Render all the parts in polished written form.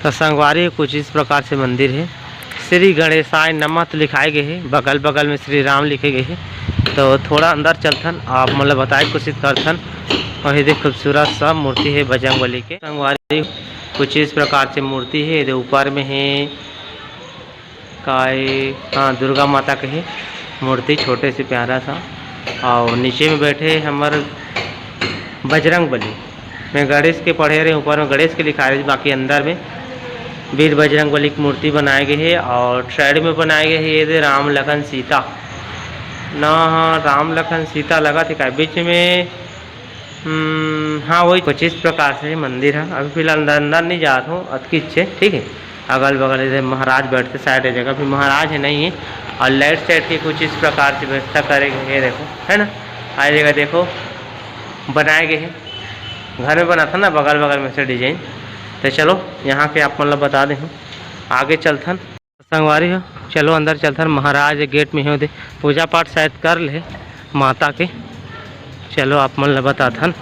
तो संगवारी कुछ इस प्रकार से मंदिर है। श्री गणेशाय नमः तो लिखाए गए है, बगल बगल में श्री राम लिखे गए हैं। तो थोड़ा अंदर चलथन आप मतलब बताए कोशिश करथन। और ये खूबसूरत सा मूर्ति है बजरंगबली के। संगवारी कुछ इस प्रकार से मूर्ति है। ये ऊपर में है काय हाँ दुर्गा माता के है मूर्ति, छोटे से प्यारा सा। और नीचे में बैठे हमारे बजरंगबली में गणेश के पढ़े रहे, ऊपर में गणेश के लिखा रहे, बाकी अंदर में वीर बजरंगबली की मूर्ति बनाई गई है। और साइड में बनाए गए है ये राम लखन सीता ना, हाँ राम लखन सीता लगा थी क्या बीच में। हाँ वही कुछ इस प्रकार से मंदिर है। अभी फिलहाल अंदर नहीं जाता हूँ, अतकी इच्छे ठीक है। अगल बगल इधर महाराज बैठते साइड जगह फिर महाराज है नहीं है। और लेफ्ट साइड की कुछ इस प्रकार से व्यवस्था करेंगे, ये देखो है ना। आई जगह देखो बनाए गए हैं, घर में बना था ना बगल बगल में से डिजाइन। तो चलो यहाँ के आप मतलब बता दें आगे चलथन संगवारी हो। चलो अंदर चलथन, महाराज गेट में हो दे पूजा पाठ शायद कर ले माता के। चलो आप मतलब बताथन।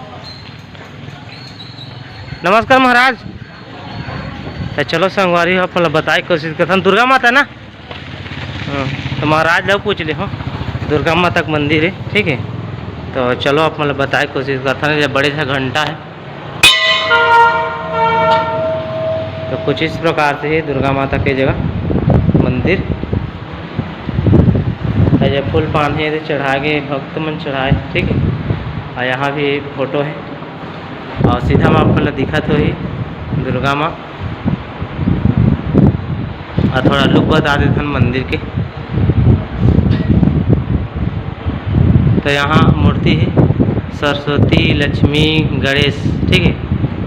नमस्कार महाराज। तो चलो संगवारी हो आप मतलब बताए कोशिश करथन। दुर्गा माता ना तो महाराज लोग पूछ ले हो, दुर्गा माता का मंदिर है ठीक है। तो चलो आप मतलब बताए कोशिश करथन। जब बड़े सा घंटा है तो कुछ इस प्रकार से है दुर्गा माता के जगह मंदिर। जब फूल पान है तो चढ़ाए गए भक्त मन चढ़ाए ठीक है। और यहाँ भी फोटो है और सीधा में आपको दिखत हो ही दुर्गा माँ। और थोड़ा लुक बता देते हैं मंदिर के। तो यहाँ मूर्ति है सरस्वती लक्ष्मी गणेश ठीक है,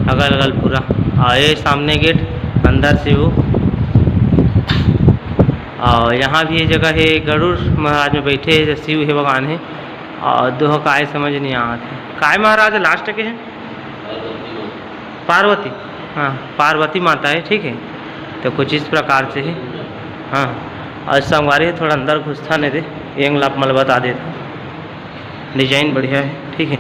अगल अगल पूरा। और ये सामने गेट अंदर से वो। और यहाँ भी ये जगह है गरुड़ महाराज में बैठे जो शिव है भगवान है। और दो काय समझ नहीं आते काय महाराज लास्ट के हैं पार्वती, हाँ पार्वती माता है ठीक है। तो कुछ इस प्रकार से है हाँ। और संगवारी थोड़ा अंदर घुसता नहीं दे, एक लाभ मल बता देता, डिजाइन बढ़िया है ठीक है।